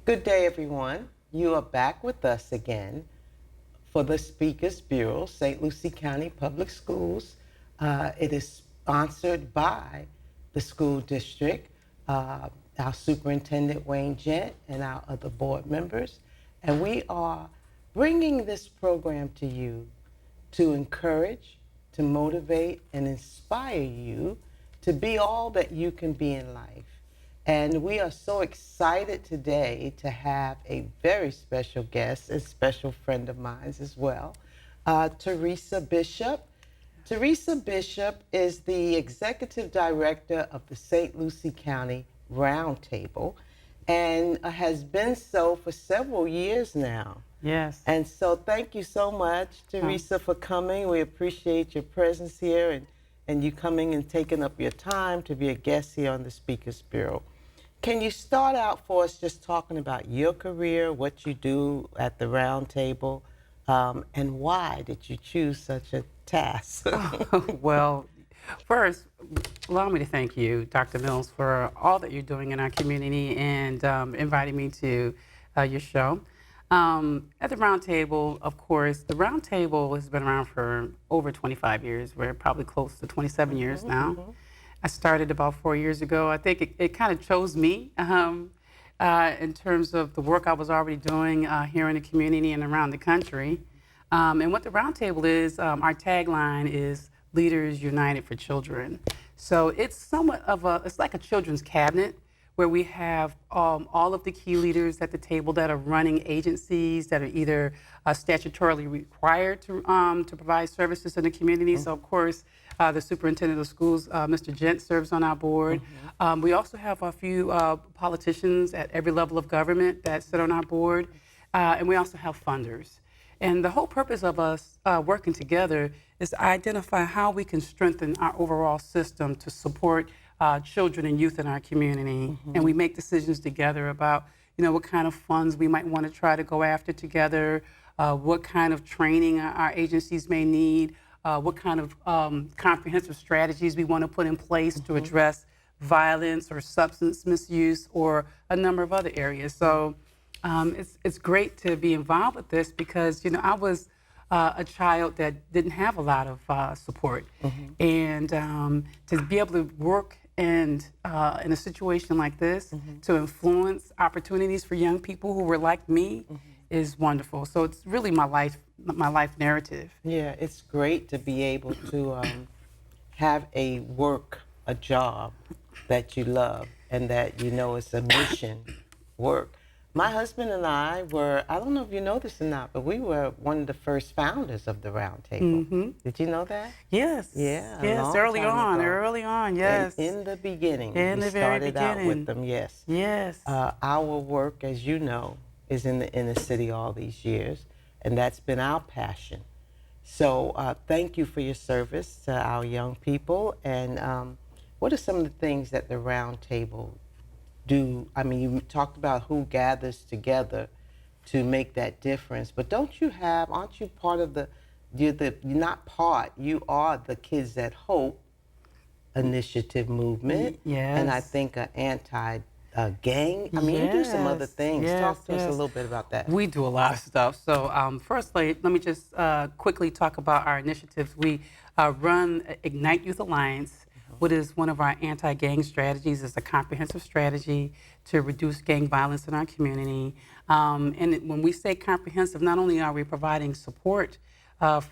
Good day, everyone. You are back with us again for the Speakers Bureau, St. Lucie County Public Schools. It is sponsored by the school district, our superintendent, Wayne Gent, and our other board members. And we are bringing this program to you to encourage, to motivate, and inspire you to be all that you can be in life. And we are so excited today to have a very special guest, a special friend of mine as well, Teresa Bishop. Teresa Bishop is the executive director of the St. Lucie County Roundtable and has been so for several years now. Yes. And so thank you so much, Teresa, for coming. We appreciate your presence here and you coming and taking up your time to be a guest here on the Speakers Bureau. Can you start out for us just talking about your career, what you do at the Roundtable, and why did you choose such a task? Well, first, allow me to thank you, Dr. Mills, for all that you're doing in our community and inviting me to your show. At the Roundtable, of course, the Roundtable has been around for over 25 years. We're probably close to 27 years now. I started about 4 years ago. I think it kind of chose me in terms of the work I was already doing here in the community and around the country. And what the Roundtable is, our tagline is Leaders United for Children. So it's somewhat of it's like a children's cabinet where we have all of the key leaders at the table that are running agencies that are either statutorily required to provide services in the community. So of course, the superintendent of schools, Mr. Gent, serves on our board. We also have a few politicians at every level of government that sit on our board. And we also have funders. And the whole purpose of us working together is to identify how we can strengthen our overall system to support children and youth in our community. And we make decisions together about, what kind of funds we might want to try to go after together, what kind of training our agencies may need, what kind of comprehensive strategies we want to put in place to address violence or substance misuse or a number of other areas. So it's great to be involved with this because, I was a child that didn't have a lot of support. And to be able to work in a situation like this to influence opportunities for young people who were like me is wonderful. So it's really my life narrative. Yeah, it's great to be able to have a job that you love and that it's a mission work. My husband and I I don't know if you know this or not, but we were one of the first founders of the Roundtable. Did you know that? Yes. Yeah. Yes, early on, yes. And in the beginning, in we the very started out beginning. with them, yes. Yes. Our work, as you know, is in the inner city all these years, and that's been our passion. So thank you for your service to our young people. And what are some of the things that the Roundtable do? I mean, you talked about who gathers together to make that difference, but aren't you part of you are the Kids That Hope initiative movement. Yes. And I think an anti-gang. I mean, you do some other things. Talk to us a little bit about that. We do a lot of stuff. So firstly, let me just quickly talk about our initiatives. We run Ignite Youth Alliance, what is one of our anti-gang strategies. It's a comprehensive strategy to reduce gang violence in our community. And when we say comprehensive, not only are we providing support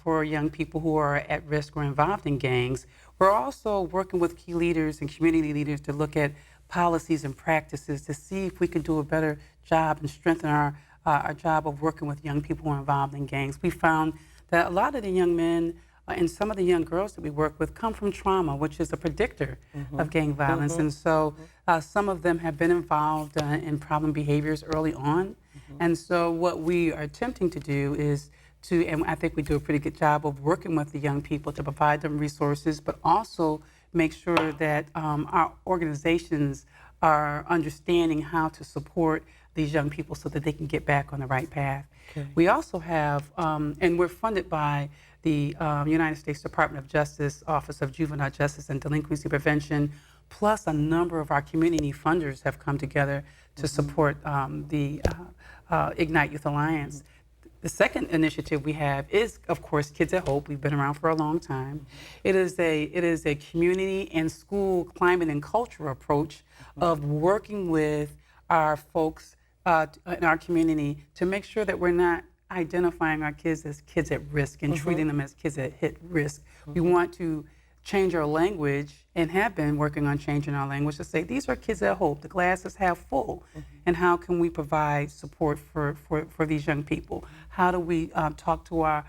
for young people who are at risk or involved in gangs, we're also working with key leaders and community leaders to look at policies and practices to see if we can do a better job and strengthen our job of working with young people who are involved in gangs. We found that a lot of the young men and some of the young girls that we work with come from trauma, which is a predictor of gang violence. And so some of them have been involved in problem behaviors early on. And so what we are attempting to do is and I think we do a pretty good job of working with the young people to provide them resources, but also make sure that our organizations are understanding how to support these young people so that they can get back on the right path. Okay. We also have, and we're funded by the United States Department of Justice Office of Juvenile Justice and Delinquency Prevention plus a number of our community funders have come together to support the Ignite Youth Alliance. The second initiative we have is, of course, Kids at Hope. We've been around for a long time. It is a community and school climate and culture approach of working with our folks in our community to make sure that we're not identifying our kids as kids at risk and treating them as kids at hit risk. We want to change our language and have been working on changing our language to say these are kids at hope, the glass is half full, and how can we provide support for these young people? How do we talk to our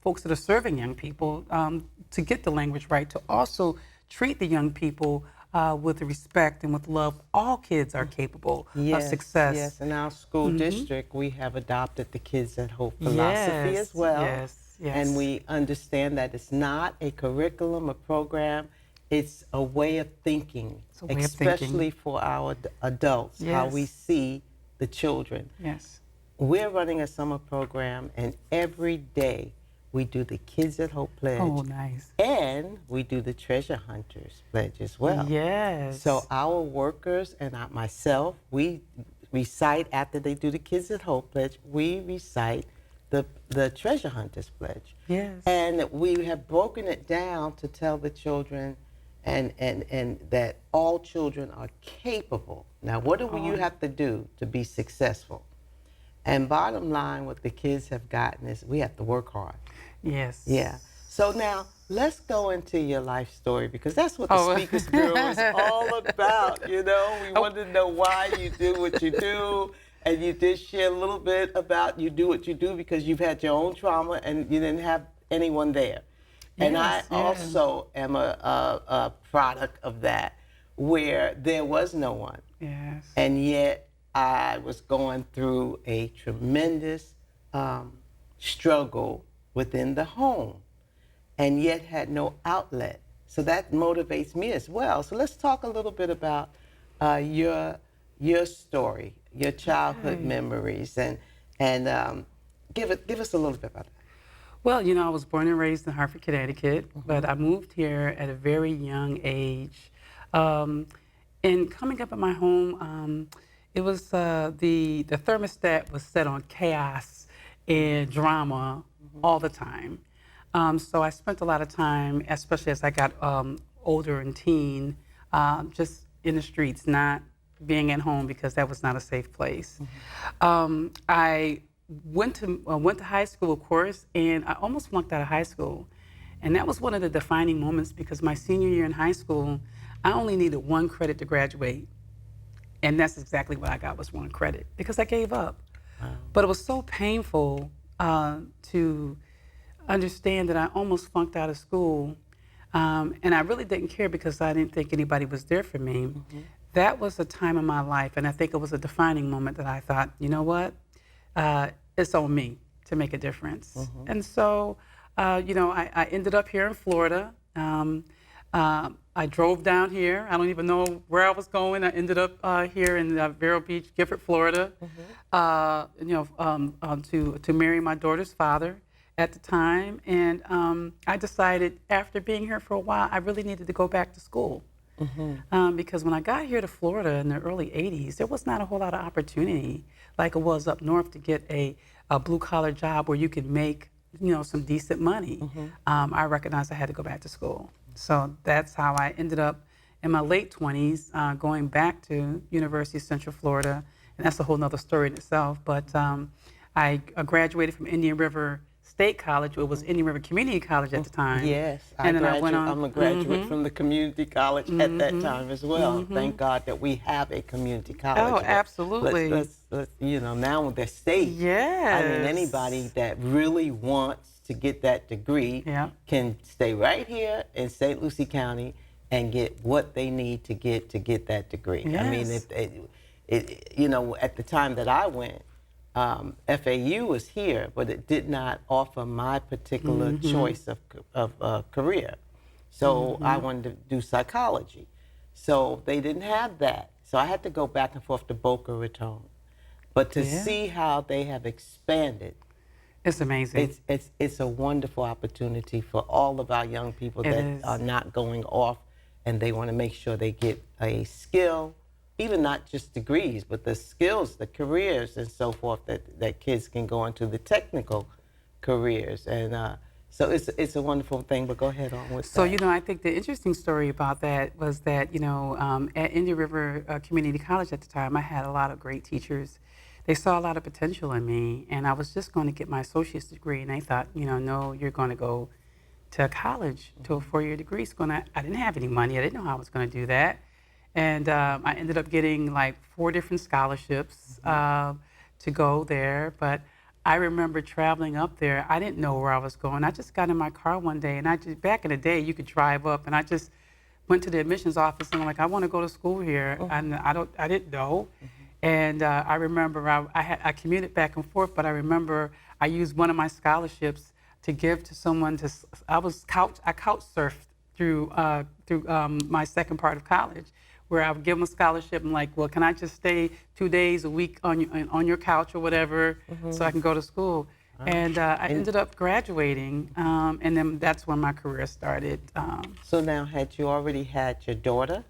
folks that are serving young people to get the language right, to also treat the young people with respect and with love. All kids are capable of success. Yes, in our school district, we have adopted the Kids at Hope philosophy as well. Yes. And we understand that it's not a curriculum, a program, it's a way of thinking, especially for our adults, how we see the children. Yes. We're running a summer program, and every day we do the Kids at Hope Pledge. Oh, nice. And we do the Treasure Hunters Pledge as well. Yes. So our workers and myself, we recite after they do the Kids at Hope Pledge, we recite the Treasure Hunters Pledge. Yes. And we have broken it down to tell the children and that all children are capable. Now, what do you have to do to be successful? And bottom line, what the kids have gotten is we have to work hard. Yes. Yeah. So now let's go into your life story, because that's what the Speakers Bureau is all about. You know, we want to know why you do what you do. And you did share a little bit about you do what you do because you've had your own trauma and you didn't have anyone there. And I also am a product of that, where there was no one. Yes. And yet I was going through a tremendous struggle within the home, and yet had no outlet. So that motivates me as well. So let's talk a little bit about your story, your childhood memories, and give us a little bit about that. Well, you know, I was born and raised in Hartford, Connecticut, but I moved here at a very young age. And coming up in my home, it was the thermostat was set on chaos and drama all the time. So I spent a lot of time, especially as I got older and teen, just in the streets, not being at home because that was not a safe place. I went to high school, of course, and I almost flunked out of high school. And that was one of the defining moments, because my senior year in high school, I only needed 1 credit to graduate. And that's exactly what I got, was 1 credit, because I gave up. Wow. But it was so painful to understand that I almost flunked out of school. And I really didn't care because I didn't think anybody was there for me. That was a time in my life, and I think it was a defining moment that I thought, you know what, it's on me to make a difference. And so, you know, I ended up here in Florida. I drove down here. I don't even know where I was going. I ended up here in Vero Beach, Gifford, Florida, you know, to marry my daughter's father at the time. And I decided, after being here for a while, I really needed to go back to school. Because when I got here to Florida in the early 80s, there was not a whole lot of opportunity like it was up north to get a blue-collar job where you could make, you know, some decent money. I recognized I had to go back to school. So that's how I ended up in my late 20s going back to University of Central Florida, and that's a whole nother story in itself. But I graduated from Indian River State College. It was Indian River Community College at the time. Yes, and I went on. I'm a graduate from the community college at that time as well. Thank God that we have a community college. Oh, absolutely. Let's you know, now with the state. Yes. I mean, anybody that really wants to get that degree can stay right here in St. Lucie County and get what they need to get that degree. Yes. I mean, you know, at the time that I went, FAU was here, but it did not offer my particular choice of career. So I wanted to do psychology. So they didn't have that. So I had to go back and forth to Boca Raton. But to see how they have expanded, it's amazing. It's a wonderful opportunity for all of our young people that are not going off and they want to make sure they get a skill, even not just degrees, but the skills, the careers, and so forth that kids can go into the technical careers. And so it's a wonderful thing. But go ahead on with So, that. I think the interesting story about that was that, at Indian River Community College at the time, I had a lot of great teachers. They saw a lot of potential in me, and I was just going to get my associate's degree, and they thought, no, you're going to go to college, to a 4-year degree. I didn't have any money. I didn't know how I was going to do that. And I ended up getting like 4 different scholarships to go there. But I remember traveling up there. I didn't know where I was going. I just got in my car one day, and back in the day, you could drive up, and I just went to the admissions office, and I'm like, I want to go to school here, and I didn't know. And I remember I commuted back and forth, but I remember I used one of my scholarships to give to someone. I couch surfed through my second part of college, where I would give them a scholarship. I'm like, well, can I just stay 2 days a week on your couch or whatever, so I can go to school? And I ended up graduating, and then that's when my career started. So now, had you already had your daughter?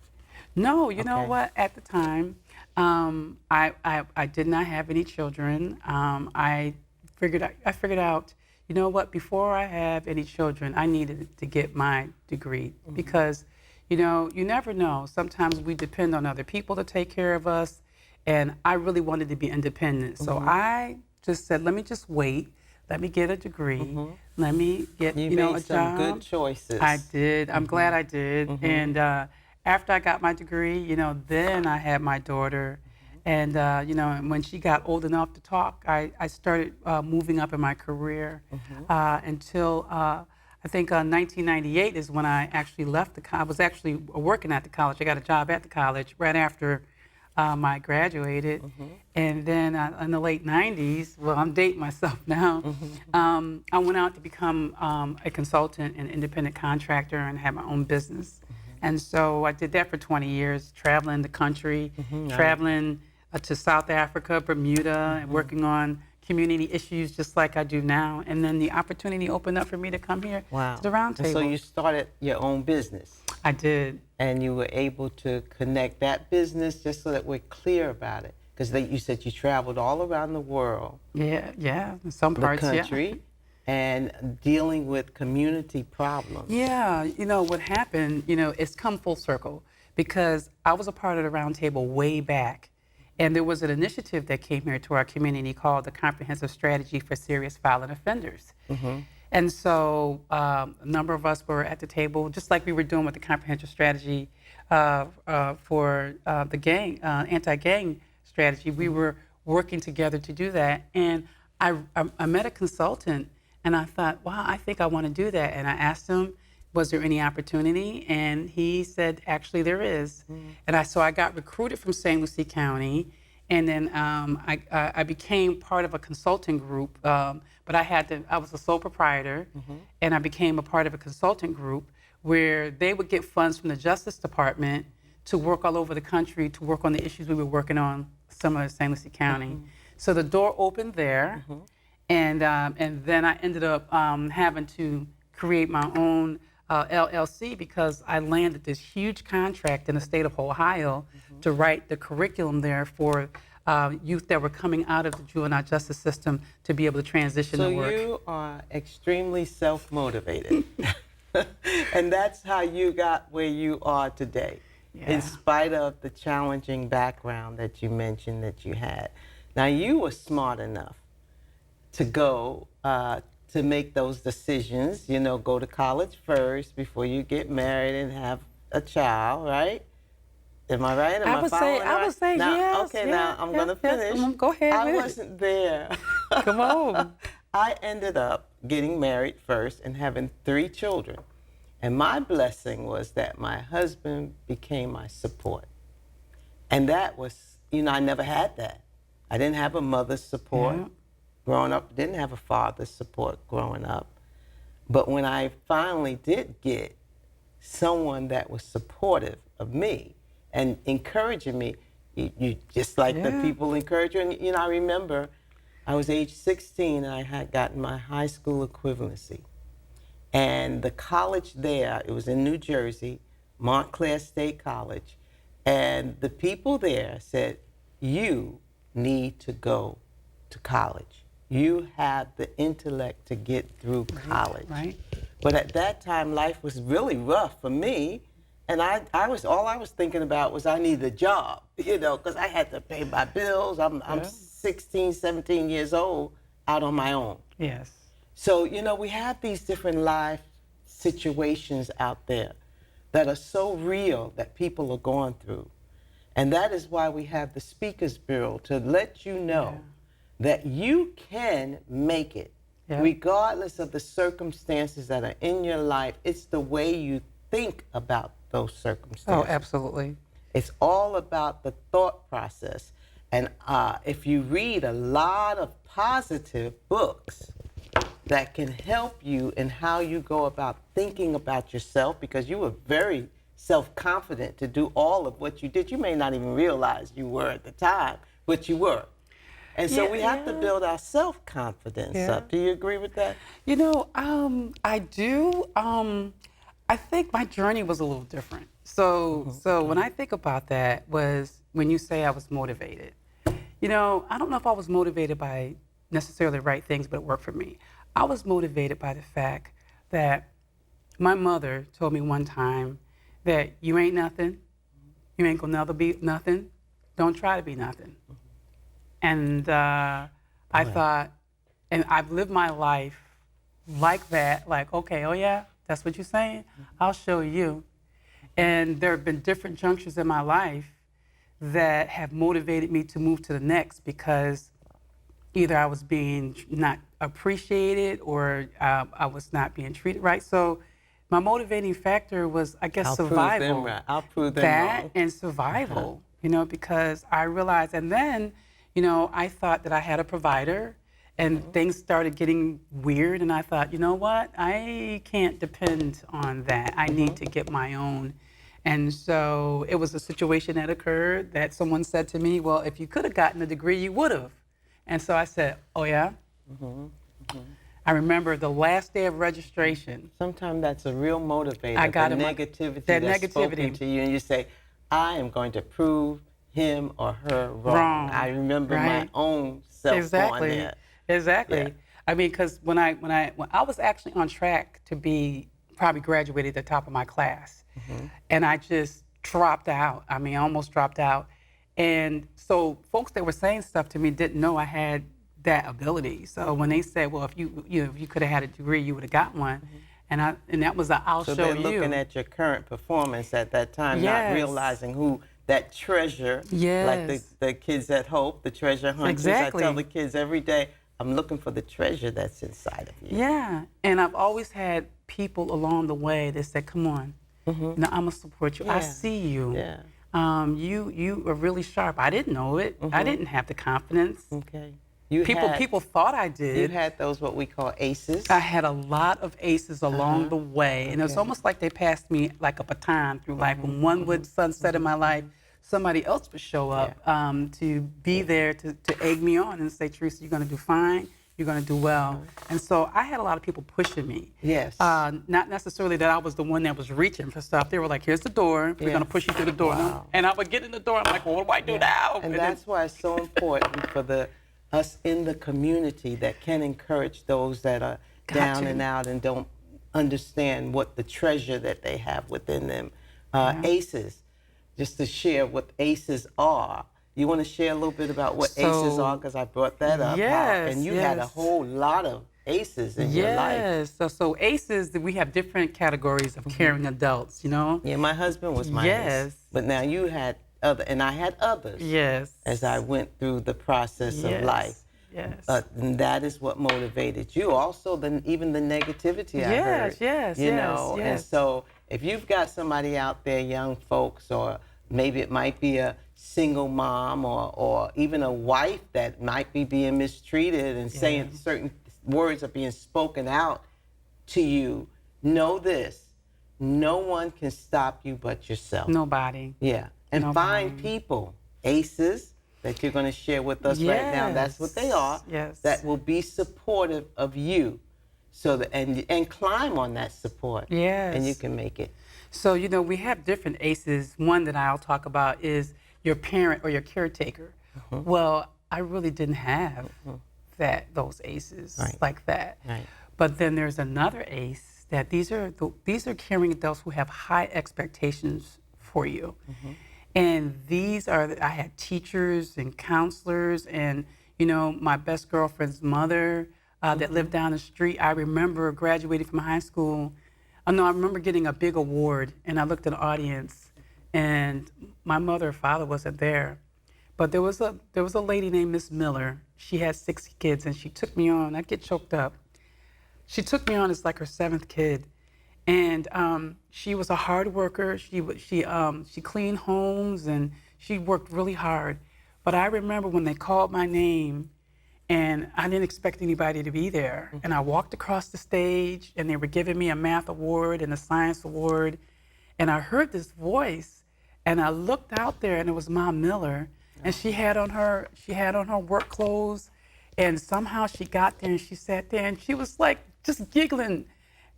No, you know what? At the time, I did not have any children. I figured out, you know what? Before I have any children, I needed to get my degree because, you never know. Sometimes we depend on other people to take care of us, and I really wanted to be independent. So I just said, let me just wait. Let me get a degree. Let me get, a job. You made some good choices. I did. I'm glad I did. And after I got my degree, then I had my daughter. And, and when she got old enough to talk, I started moving up in my career until I think 1998 is when I actually left the college. I was actually working at the college. I got a job at the college right after I graduated. And then in the late 90s, well, I'm dating myself now, I went out to become a consultant and independent contractor and had my own business. And so I did that for 20 years, traveling the country, traveling to South Africa, Bermuda, and working on community issues just like I do now. And then the opportunity opened up for me to come here to the Roundtable. And so you started your own business. I did. And you were able to connect that business, just so that we're clear about it. Because you said you traveled all around the world. Yeah, in some parts, the country, and dealing with community problems. Yeah, what happened, it's come full circle because I was a part of the Roundtable way back. And there was an initiative that came here to our community called the Comprehensive Strategy for Serious Violent Offenders. And so a number of us were at the table, just like we were doing with the Comprehensive Strategy for the anti-gang strategy. We were working together to do that. And I met a consultant, and I thought, wow, I think I want to do that. And I asked him, was there any opportunity? And he said, actually, there is. And so I got recruited from St. Lucie County, and then I became part of a consulting group. But I was a sole proprietor, and I became a part of a consulting group where they would get funds from the Justice Department to work all over the country, to work on the issues we were working on, similar to St. Lucie County. So the door opened there, and then I ended up having to create my own LLC because I landed this huge contract in the state of Ohio to write the curriculum there for youth that were coming out of the juvenile justice system to be able to transition to work. So you are extremely self-motivated. And that's how you got where you are today, in spite of the challenging background that you mentioned that you had. Now, you were smart enough to go to make those decisions, go to college first before you get married and have a child, right? Am I right? I would say now, yes. Okay, now I'm going to finish. Go ahead. I wasn't there. Come on. I ended up getting married first and having 3 children. And my blessing was that my husband became my support. And that was, I never had that. I didn't have a mother's support. Growing up, didn't have a father's support growing up. But when I finally did get someone that was supportive of me and encouraging me, you just like the people encourage you. And, I remember I was age 16 and I had gotten my high school equivalency. And the college there, it was in New Jersey, Montclair State College. And the people there said, you need to go to college. You have the intellect to get through college. Right. But at that time, life was really rough for me. And all I was thinking about was I needed a job, because I had to pay my bills. I'm 16, 17 years old out on my own. Yes. So, we have these different life situations out there that are so real that people are going through. And that is why we have the Speakers Bureau, to let you know that you can make it, regardless of the circumstances that are in your life. It's the way you think about those circumstances. Oh, absolutely. It's all about the thought process. And if you read a lot of positive books that can help you in how you go about thinking about yourself, because you were very self-confident to do all of what you did. You may not even realize you were at the time, but you were. And so we have to build our self-confidence up. Do you agree with that? I do. I think my journey was a little different. So when I think about that was when you say I was motivated. I don't know if I was motivated by necessarily the right things, but it worked for me. I was motivated by the fact that my mother told me one time that you ain't nothing, you ain't gonna never be nothing, don't try to be nothing. And I thought, and I've lived my life like that, like, okay, oh yeah, that's what you're saying? I'll show you. And there have been different junctures in my life that have motivated me to move to the next, because either I was being not appreciated or I was not being treated right. So my motivating factor was, I guess, survival. I'll prove them that wrong. And survival, because I realized, and then, I thought that I had a provider, and things started getting weird, and I thought, you know what, I can't depend on that. I need to get my own. And so it was a situation that occurred that someone said to me, well, if you could have gotten a degree, you would have. And so I said, oh yeah? I remember the last day of registration. Sometimes that's a real motivator. I got the negativity that's spoken to you, and you say, I am going to prove him or her wrong. I remember my own self going there. Exactly. Yeah. I mean, because when I was actually on track to be probably graduated at the top of my class, and I just dropped out. I mean, I almost dropped out. And so folks that were saying stuff to me didn't know I had that ability. So when they said, well, if you could have had a degree, you would have got one. And that was I'll show you. So they're looking at your current performance at that time, not realizing who that treasure, like the kids at Hope, the treasure hunters. Exactly. I tell the kids every day, I'm looking for the treasure that's inside of you. Yeah, and I've always had people along the way that said, come on, now I'm gonna support you. I see you. Yeah. You are really sharp. I didn't know it. I didn't have the confidence. Okay. People thought I did. You had those what we call aces. I had a lot of aces along the way, and it was almost like they passed me like a baton through life. When one would sunset in my life, somebody else would show up to be there to egg me on and say, Teresa, you're going to do fine. You're going to do well. And so I had a lot of people pushing me. Yes. Not necessarily that I was the one that was reaching for stuff. They were like, here's the door. We're going to push you through the door. Wow. And I would get in the door. I'm like, well, what do I do now? And that's why it's so important for us in the community that can encourage those that are down and out and don't understand what the treasure that they have within them. ACEs, just to share what ACEs are. You want to share a little bit about what ACEs are? Because I brought that up. Yes. And you had a whole lot of ACEs in your life. Yes. So ACEs, we have different categories of caring adults, Yeah, my husband was my ACE. But now you had other, and I had others. Yes. As I went through the process of life. Yes. And that is what motivated you. Also, even the negativity I heard. Yes. And so if you've got somebody out there, young folks, or maybe it might be a single mom or even a wife that might be being mistreated and saying certain words are being spoken out to you, know this. No one can stop you but yourself. Nobody. Yeah. And find people, ACEs, that you're going to share with us right now. That's what they are. Yes. That will be supportive of you. So that, and climb on that support. Yes. And you can make it. So, we have different ACEs. One that I'll talk about is your parent or your caretaker. Well, I really didn't have those ACEs Right. like that. Right. But then there's another ACE that these are caring adults who have high expectations for you. And I had teachers and counselors and, my best girlfriend's mother that lived down the street. I remember graduating from high school. I remember getting a big award, and I looked at the audience, and my mother or father wasn't there. But there was a lady named Miss Miller. She had 6 kids, and she took me on. I'd get choked up. She took me on as like her 7th kid, and she was a hard worker. She cleaned homes, and she worked really hard. But I remember when they called my name, and I didn't expect anybody to be there. And I walked across the stage, and they were giving me a math award and a science award, and I heard this voice, and I looked out there, and it was Mom Miller, and she had on her work clothes, and somehow she got there and she sat there, and she was like just giggling,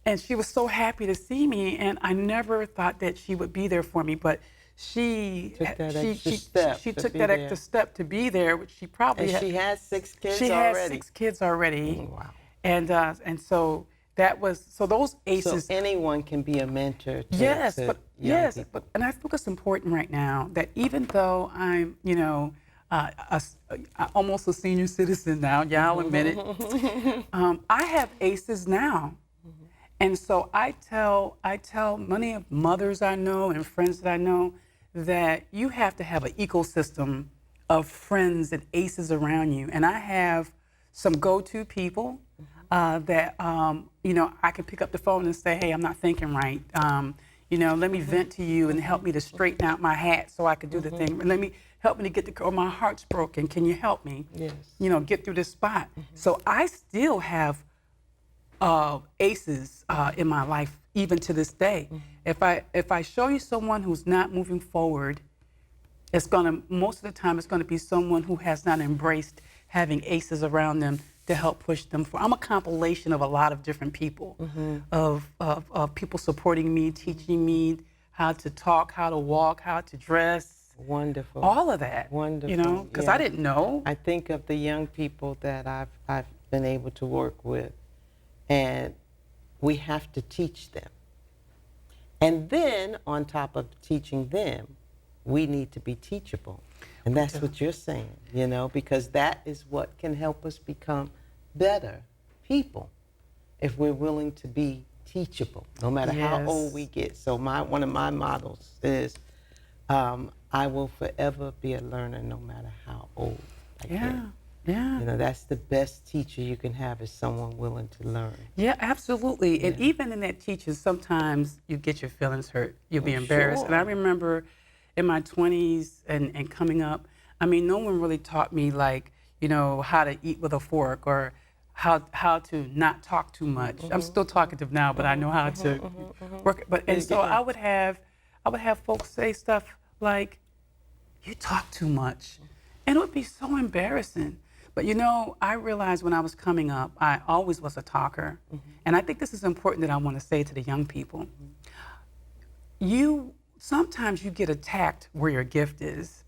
and she was so happy to see me, and I never thought that she would be there for me, but she Took that extra step to be there, which she probably And she had 6 kids she already. had 6 kids already. Wow. And so those ACEs. So anyone can be a mentor to Yes, to but young people. and I think it's important right now that even though I'm, almost a senior citizen now, I'll admit it, I have ACEs now, and so I tell many of mothers I know and friends that I know that you have to have an ecosystem of friends and ACEs around you, and I have some go-to people that I can pick up the phone and say, hey, I'm not thinking right. Let me vent to you and help me to straighten out my hat so I can do the thing. And help me to get or my heart's broken. Can you help me? Yes. Get through this spot. So I still have ACEs in my life even to this day. If I show you someone who's not moving forward, most of the time it's gonna be someone who has not embraced having ACEs around them to help push them forward. I'm a compilation of a lot of different people, of people supporting me, teaching me how to talk, how to walk, how to dress. Wonderful. All of that. Wonderful. Because yeah. I didn't know. I think of the young people that I've been able to work with, and we have to teach them. And then on top of teaching them, we need to be teachable. And that's what you're saying, because that is what can help us become better people if we're willing to be teachable, no matter how old we get. So one of my models is, I will forever be a learner no matter how old I get. Yeah. That's the best teacher you can have, is someone willing to learn. Yeah, absolutely. And even in that teaching, sometimes you get your feelings hurt. You'll be embarrassed. Sure. And I remember in my 20s and coming up, no one really taught me how to eat with a fork or how to not talk too much. I'm still talkative now, but I know how to work. So I would have folks say stuff like, "You talk too much," and it would be so embarrassing. But I realized when I was coming up, I always was a talker, and I think this is important that I want to say to the young people. Sometimes you get attacked where your gift is.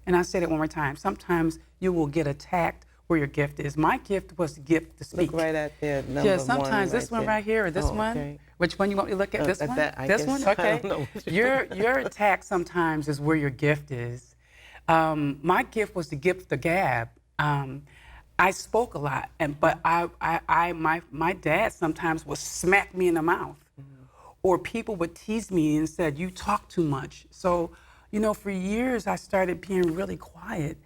And I said it one more time. Sometimes you will get attacked where your gift is. My gift was the gift to speak. Look right at there, number Yeah, sometimes one this one right here or this one. Okay. Which one you want me to look at? This one? This one? I Okay. don't know what Your attack sometimes is where your gift is. My gift was the gift of the gab. I spoke a lot, but my dad sometimes would smack me in the mouth. Or people would tease me and said, "You talk too much." So, for years I started being really quiet,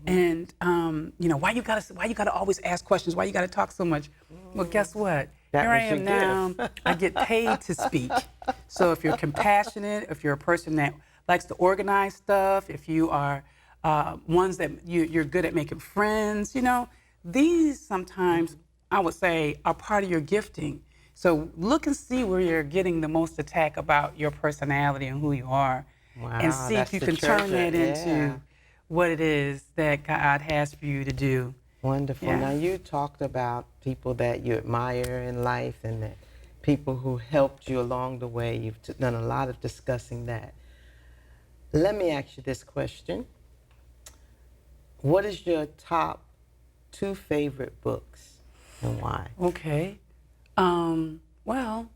and why you gotta always ask questions? Why you gotta talk so much? Well, guess what? That Here I was your am now. I get paid to speak. So if you're compassionate, if you're a person that likes to organize stuff, if you are ones that you're good at making friends, these sometimes I would say are part of your gifting. So look and see where you're getting the most attack about your personality and who you are. Wow, and see if you can turn that into what it is that God has for you to do. Wonderful. Yeah. Now, you talked about people that you admire in life and that people who helped you along the way. You've done a lot of discussing that. Let me ask you this question. What is your top 2 favorite books and why? Okay. Well,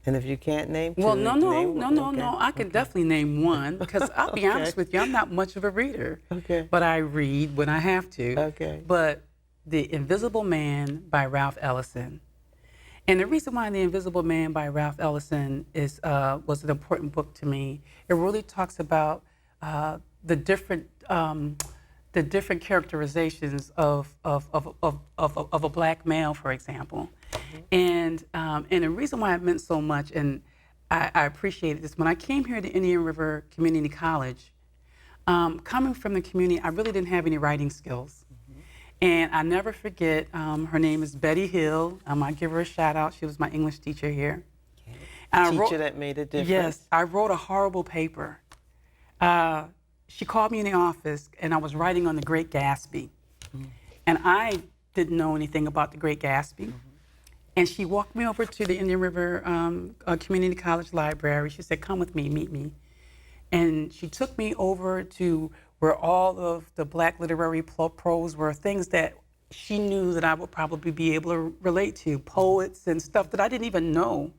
And if you can't name 2, well, no, name one. no. I can definitely name one because I'll be honest with you, I'm not much of a reader. Okay. But I read when I have to. Okay. But The Invisible Man by Ralph Ellison. And the reason why The Invisible Man by Ralph Ellison was an important book to me, it really talks about the different characterizations of a black male, for example. And the reason why it meant so much, and I appreciated this, when I came here to Indian River Community College, coming from the community, I really didn't have any writing skills. And I never forget, her name is Betty Hill. I give her a shout out. She was my English teacher here. Okay. And Teacher that made a difference. Yes, I wrote a horrible paper. She called me in the office, and I was writing on the Great Gatsby. And I didn't know anything about the Great Gatsby. And she walked me over to the Indian River Community College Library. She said, come with me, meet me. And she took me over to where all of the black literary prose were, things that she knew that I would probably be able to relate to, poets and stuff that I didn't even know.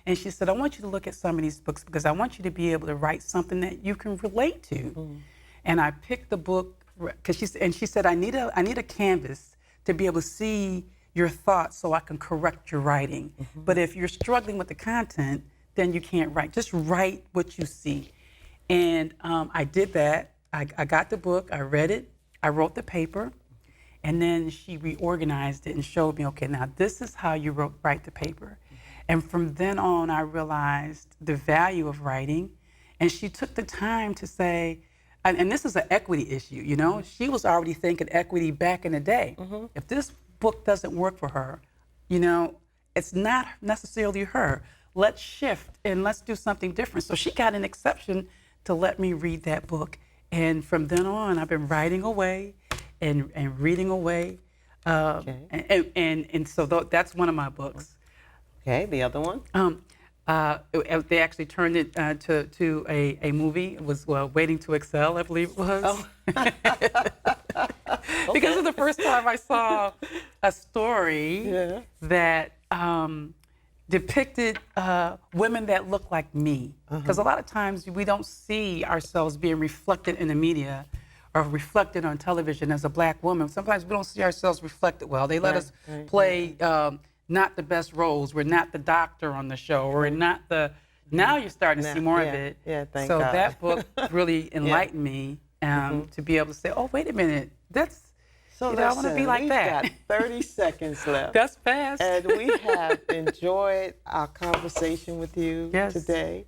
And she said, I want you to look at some of these books because I want you to be able to write something that you can relate to. And I picked the book, because she said, I need a canvas to be able to see your thoughts so I can correct your writing. But if you're struggling with the content, then you can't write. Just write what you see. And I did that. I got the book, I read it, I wrote the paper, and then she reorganized it and showed me, okay, now this is how you write the paper. And from then on, I realized the value of writing. And she took the time to say, and this is an equity issue, you know? She was already thinking equity back in the day. If this book doesn't work for her, you know, it's not necessarily her. Let's shift and let's do something different. So she got an exception to let me read that book. And from then on, I've been writing away and reading away. And so that's one of my books. Okay, the other one? They actually turned it to a movie. It was Waiting to Excel, I believe it was. Oh. Because it was the first time I saw a story that depicted women that look like me. Because a lot of times we don't see ourselves being reflected in the media or reflected on television as a black woman. Sometimes we don't see ourselves reflected well. They let us play not the best roles. We're not the doctor on the show. We're not the... Now you're starting to see more of it. Yeah, thank so God. that book really enlightened me to be able to say, oh, wait a minute, that's... So I want to be like that. We've got 30 seconds left. That's fast. And we have enjoyed our conversation with you today.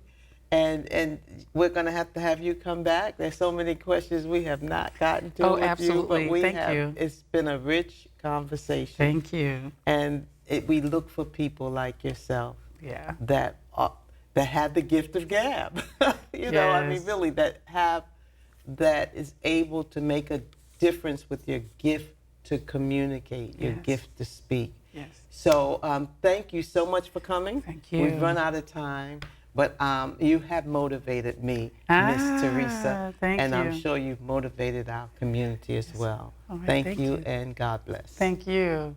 And we're going to have you come back. There's so many questions we have not gotten to with absolutely. you. But Thank you. It's been a rich conversation. Thank you. And we look for people like yourself that have the gift of gab. You know, I mean, really, that is able to make a difference with your gift to communicate, your gift to speak. Yes. So thank you so much for coming. Thank you. We've run out of time, but you have motivated me, Miss Teresa. And I'm sure you've motivated our community as well. All right, thank you, and God bless. Thank you.